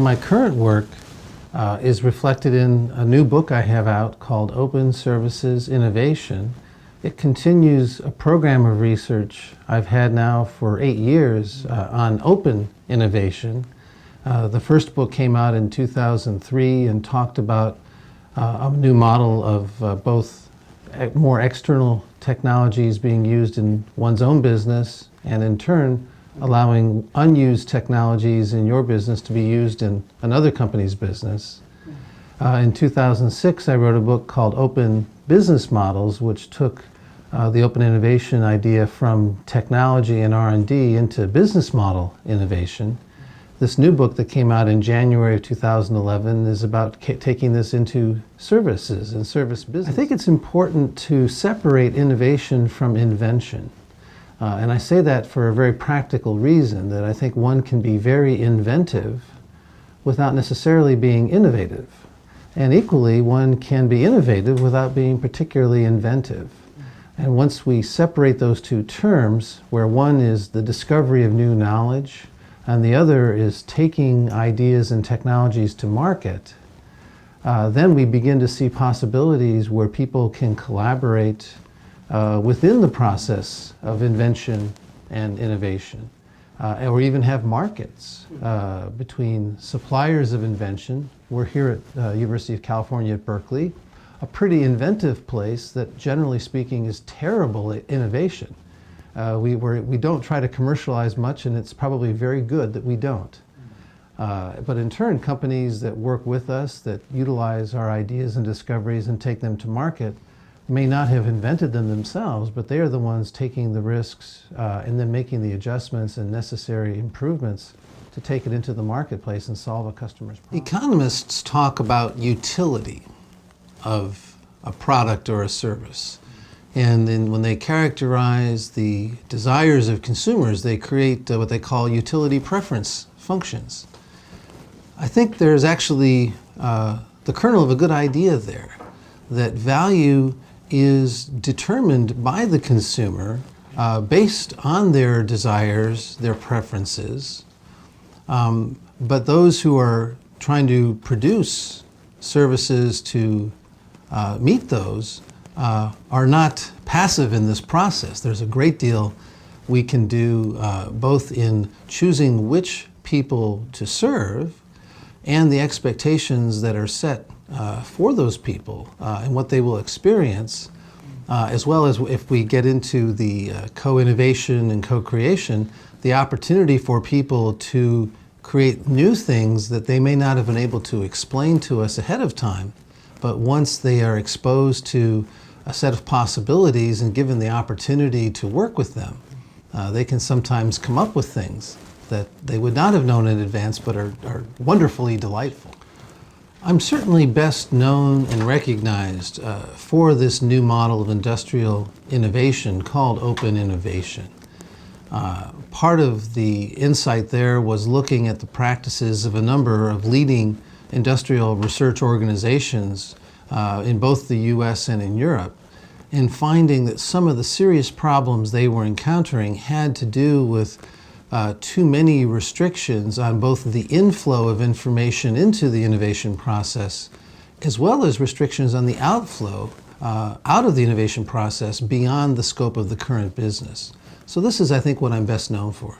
my current work is reflected in a new book I have out called Open Services Innovation. It continues a program of research I've had now for 8 years on open innovation. The first book came out in 2003 and talked about a new model of both more external technologies being used in one's own business, and in turn allowing unused technologies in your business to be used in another company's business. In 2006, I wrote a book called Open Business Models, which took the open innovation idea from technology and R&D into business model innovation. This new book that came out in January of 2011 is about taking this into services and service business. I think it's important to separate innovation from invention. And I say that for a very practical reason, that I think one can be very inventive without necessarily being innovative. And equally, one can be innovative without being particularly inventive. And once we separate those two terms, where one is the discovery of new knowledge, and the other is taking ideas and technologies to market, then we begin to see possibilities where people can collaborate within the process of invention and innovation, or even have markets between suppliers of invention. We're here at University of California at Berkeley, a pretty inventive place that generally speaking is terrible at innovation. We don't try to commercialize much, and it's probably very good that we don't. But in turn, companies that work with us, that utilize our ideas and discoveries and take them to market, may not have invented them themselves, but they are the ones taking the risks and then making the adjustments and necessary improvements to take it into the marketplace and solve a customer's problem. Economists talk about utility of a product or a service. And then when they characterize the desires of consumers, they create what they call utility preference functions. I think there's actually the kernel of a good idea there, that value is determined by the consumer based on their desires, their preferences. But those who are trying to produce services to meet those are not passive in this process. There's a great deal we can do both in choosing which people to serve and the expectations that are set for those people and what they will experience, as well as if we get into the co-innovation and co-creation, the opportunity for people to create new things that they may not have been able to explain to us ahead of time, but once they are exposed to a set of possibilities and given the opportunity to work with them, they can sometimes come up with things that they would not have known in advance but are wonderfully delightful. I'm certainly best known and recognized for this new model of industrial innovation called open innovation. Part of the insight there was looking at the practices of a number of leading industrial research organizations in both the US and in Europe, and finding that some of the serious problems they were encountering had to do with too many restrictions on both the inflow of information into the innovation process, as well as restrictions on the outflow out of the innovation process beyond the scope of the current business. So this is, I think, what I'm best known for.